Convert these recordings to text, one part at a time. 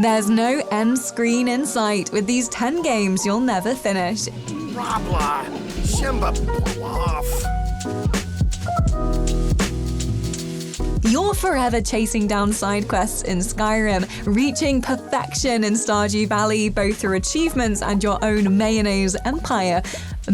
There's no end screen in sight with these 10 games you'll never finish. Blah blah. Shimba off. You're forever chasing down side quests in Skyrim, reaching perfection in Stardew Valley, both through achievements and your own mayonnaise empire.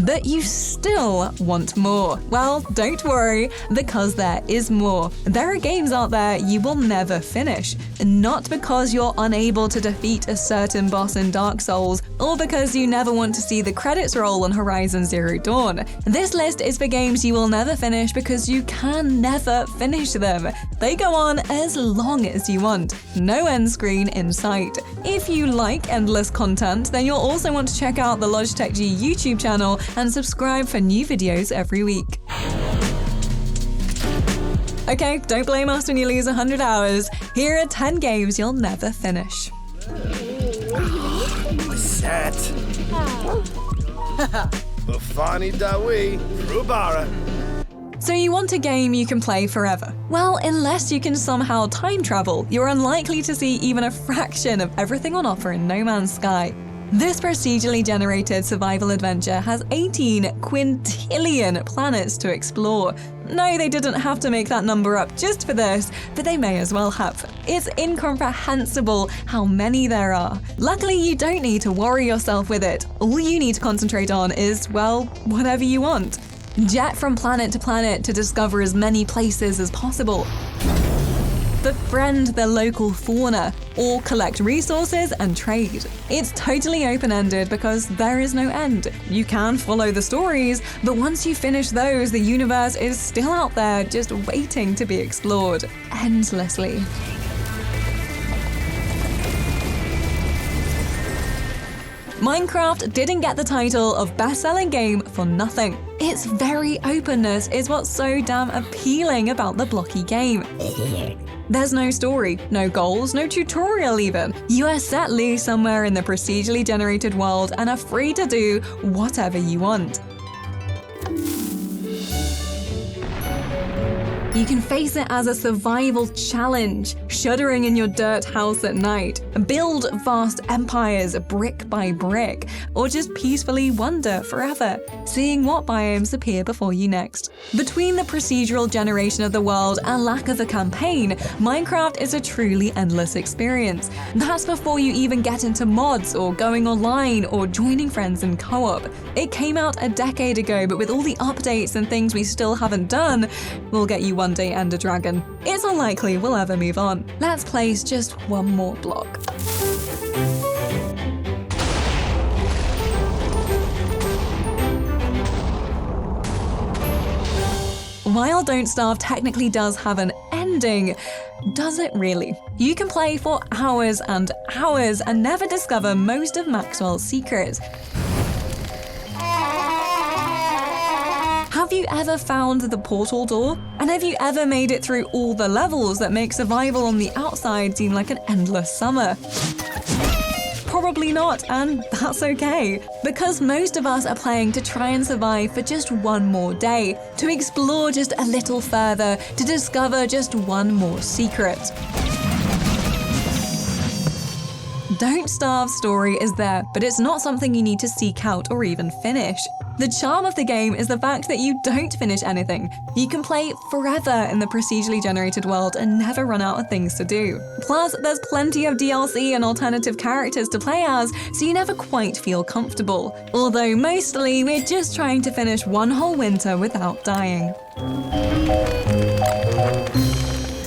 But you still want more. Well, don't worry, because there is more. There are games out there you will never finish. Not because you're unable to defeat a certain boss in Dark Souls, or because you never want to see the credits roll on Horizon Zero Dawn. This list is for games you will never finish because you can never finish them. They go on as long as you want. No end screen in sight. If you like endless content, then you'll also want to check out the Logitech G YouTube channel and subscribe for new videos every week. Okay, don't blame us when you lose 100 hours. Here are 10 games you'll never finish. Set. Bafani Dawi, Rubara. So you want a game you can play forever? Well, unless you can somehow time travel, you're unlikely to see even a fraction of everything on offer in No Man's Sky. This procedurally generated survival adventure has 18 quintillion planets to explore. No, they didn't have to make that number up just for this, but they may as well have. It's incomprehensible how many there are. Luckily, you don't need to worry yourself with it. All you need to concentrate on is, well, whatever you want. Jet from planet to planet to discover as many places as possible. Befriend the local fauna, or collect resources and trade. It's totally open-ended because there is no end. You can follow the stories, but once you finish those, the universe is still out there just waiting to be explored endlessly. Minecraft didn't get the title of best-selling game for nothing. Its very openness is what's so damn appealing about the blocky game. There's no story, no goals, no tutorial even. You are set loose somewhere in the procedurally generated world and are free to do whatever you want. You can face it as a survival challenge, shuddering in your dirt house at night, build vast empires brick by brick, or just peacefully wander forever, seeing what biomes appear before you next. Between the procedural generation of the world and lack of a campaign, Minecraft is a truly endless experience. That's before you even get into mods, or going online, or joining friends in co-op. It came out a decade ago, but with all the updates and things we still haven't done, we'll get you one day and a dragon. It's unlikely we'll ever move on. Let's place just one more block. While Don't Starve technically does have an ending, does it really? You can play for hours and hours and never discover most of Maxwell's secrets. Have you ever found the portal door? And have you ever made it through all the levels that make survival on the outside seem like an endless summer? Probably not, and that's okay. Because most of us are playing to try and survive for just one more day, to explore just a little further, to discover just one more secret. Don't Starve's story is there, but it's not something you need to seek out or even finish. The charm of the game is the fact that you don't finish anything. You can play forever in the procedurally generated world and never run out of things to do. Plus, there's plenty of DLC and alternative characters to play as, so you never quite feel comfortable. Although mostly, we're just trying to finish one whole winter without dying.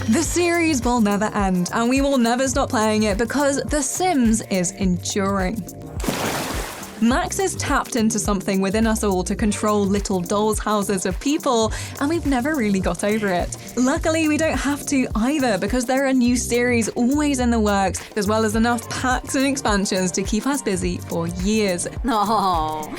The series will never end, and we will never stop playing it because The Sims is enduring. Max has tapped into something within us all to control little dolls' houses of people, and we've never really got over it. Luckily, we don't have to either, because there are new series always in the works, as well as enough packs and expansions to keep us busy for years. Oh.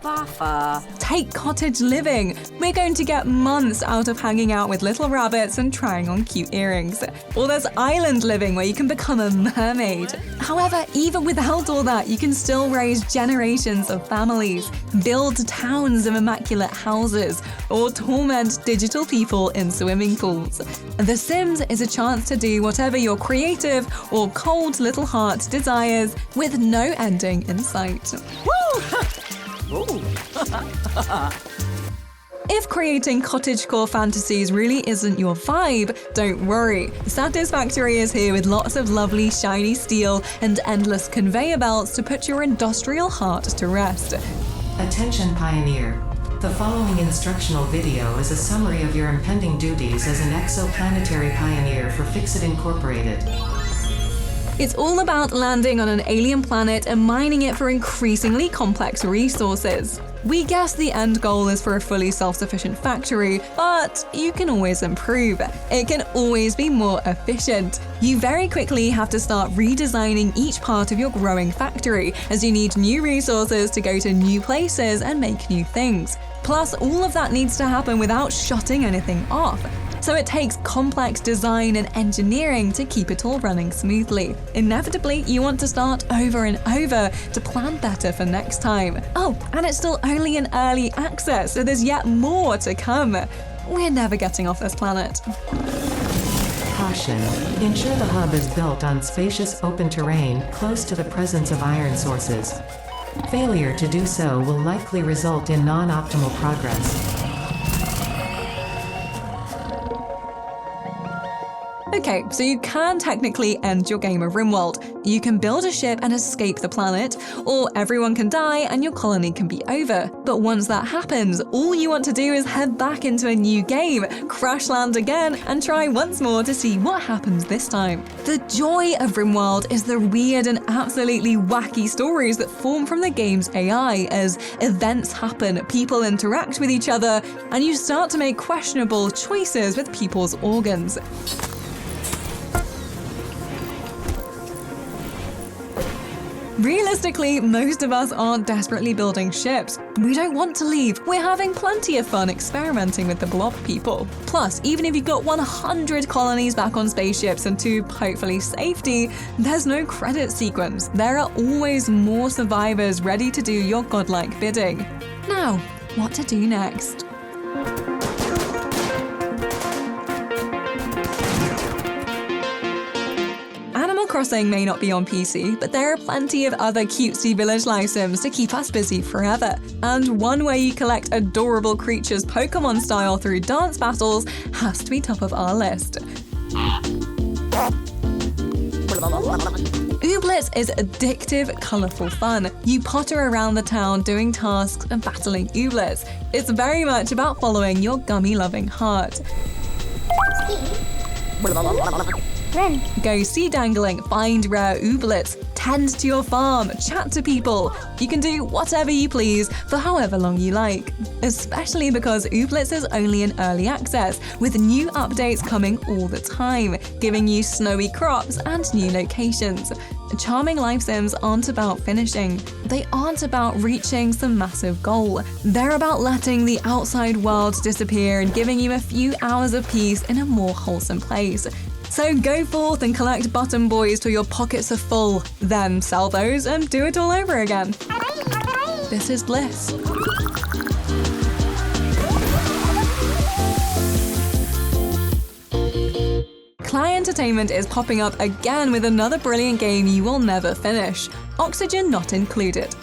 buffer. Take cottage living. We're going to get months out of hanging out with little rabbits and trying on cute earrings. Or there's island living where you can become a mermaid. However, even without all that, you can still raise generations of families, build towns of immaculate houses, or torment digital people in swimming pools. The Sims is a chance to do whatever your creative or cold little heart desires with no ending in sight. Ooh. If creating cottagecore fantasies really isn't your vibe, don't worry. Satisfactory is here with lots of lovely shiny steel and endless conveyor belts to put your industrial heart to rest. Attention Pioneer. The following instructional video is a summary of your impending duties as an exoplanetary pioneer for Fixit Incorporated. It's all about landing on an alien planet and mining it for increasingly complex resources. We guess the end goal is for a fully self-sufficient factory, but you can always improve. It can always be more efficient. You very quickly have to start redesigning each part of your growing factory, as you need new resources to go to new places and make new things. Plus, all of that needs to happen without shutting anything off. So it takes complex design and engineering to keep it all running smoothly. Inevitably, you want to start over and over to plan better for next time. Oh, and it's still only in early access, so there's yet more to come. We're never getting off this planet. Caution. Ensure the hub is built on spacious open terrain close to the presence of iron sources. Failure to do so will likely result in non-optimal progress. Okay, so you can technically end your game of Rimworld. You can build a ship and escape the planet, or everyone can die and your colony can be over. But once that happens, all you want to do is head back into a new game, crash land again, and try once more to see what happens this time. The joy of Rimworld is the weird and absolutely wacky stories that form from the game's AI as events happen, people interact with each other, and you start to make questionable choices with people's organs. Realistically, most of us aren't desperately building ships. We don't want to leave. We're having plenty of fun experimenting with the blob people. Plus, even if you've got 100 colonies back on spaceships and to, hopefully, safety, there's no credit sequence. There are always more survivors ready to do your godlike bidding. Now, what to do next? Animal Crossing may not be on PC, but there are plenty of other cutesy village life sims to keep us busy forever. And one way you collect adorable creatures Pokemon style through dance battles has to be top of our list. Ooblets is addictive, colourful fun. You potter around the town doing tasks and battling ooblets. It's very much about following your gummy-loving heart. Go sea dangling, find rare ooblets, tend to your farm, chat to people. You can do whatever you please for however long you like. Especially because Ooblets is only in early access, with new updates coming all the time, giving you snowy crops and new locations. Charming life sims aren't about finishing. They aren't about reaching some massive goal. They're about letting the outside world disappear and giving you a few hours of peace in a more wholesome place. So go forth and collect button boys till your pockets are full, then sell those and do it all over again. This is bliss. Cly Entertainment is popping up again with another brilliant game you will never finish. Oxygen not included.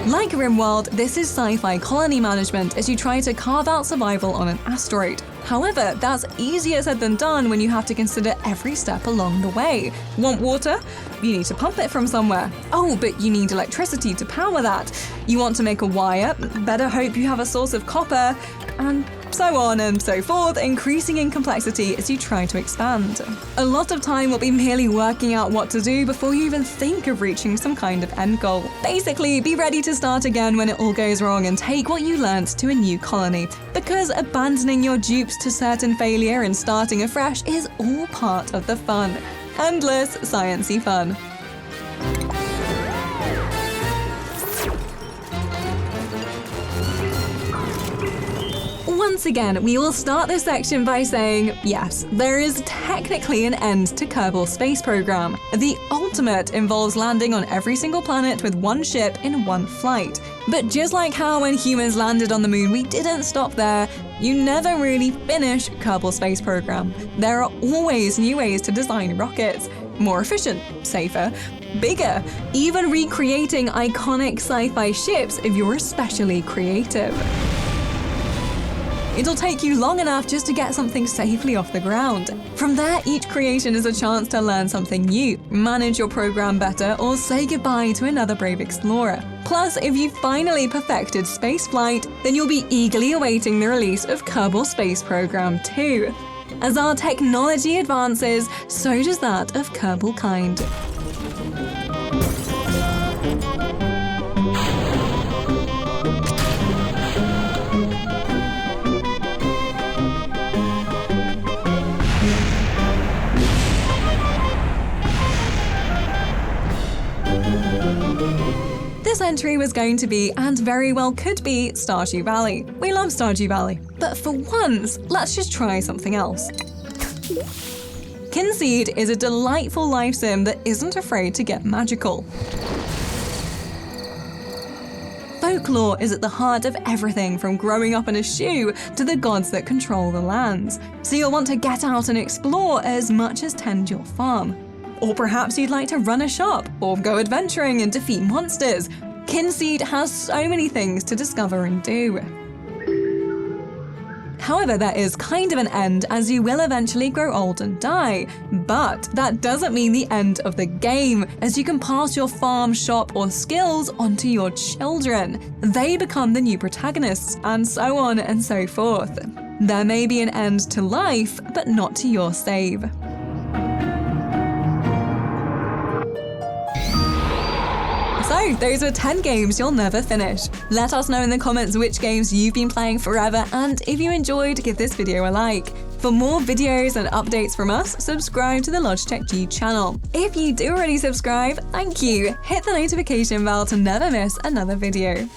Like Rimworld, this is sci-fi colony management as you try to carve out survival on an asteroid. However, that's easier said than done when you have to consider every step along the way. Want water? You need to pump it from somewhere. Oh, but you need electricity to power that. You want to make a wire? Better hope you have a source of copper, and so on and so forth, increasing in complexity as you try to expand. A lot of time will be merely working out what to do before you even think of reaching some kind of end goal. Basically, be ready to start again when it all goes wrong and take what you learnt to a new colony, because abandoning your dupes to certain failure and starting afresh is all part of the fun. Endless sciencey fun. Once again, we will start this section by saying, yes, there is technically an end to Kerbal space program. The ultimate involves landing on every single planet with one ship in one flight. But just like how when humans landed on the moon, we didn't stop there, you never really finish Kerbal space program. There are always new ways to design rockets. More efficient, safer, bigger, even recreating iconic sci-fi ships if you're especially creative. It'll take you long enough just to get something safely off the ground. From there, each creation is a chance to learn something new, manage your program better, or say goodbye to another brave explorer. Plus, if you've finally perfected spaceflight, then you'll be eagerly awaiting the release of Kerbal Space Program 2. As our technology advances, so does that of Kerbal kind. This entry was going to be, and very well could be, Stardew Valley. We love Stardew Valley. But for once, let's just try something else. Kynseed is a delightful life sim that isn't afraid to get magical. Folklore is at the heart of everything from growing up in a shoe to the gods that control the lands. So you'll want to get out and explore as much as tend your farm. Or perhaps you'd like to run a shop, or go adventuring and defeat monsters. Kynseed has so many things to discover and do. However, there is kind of an end, as you will eventually grow old and die. But that doesn't mean the end of the game, as you can pass your farm, shop, or skills onto your children. They become the new protagonists, and so on and so forth. There may be an end to life, but not to your save. So, those were 10 games you'll never finish. Let us know in the comments which games you've been playing forever, and if you enjoyed, give this video a like. For more videos and updates from us, subscribe to the Logitech G channel. If you do already subscribe, thank you. Hit the notification bell to never miss another video.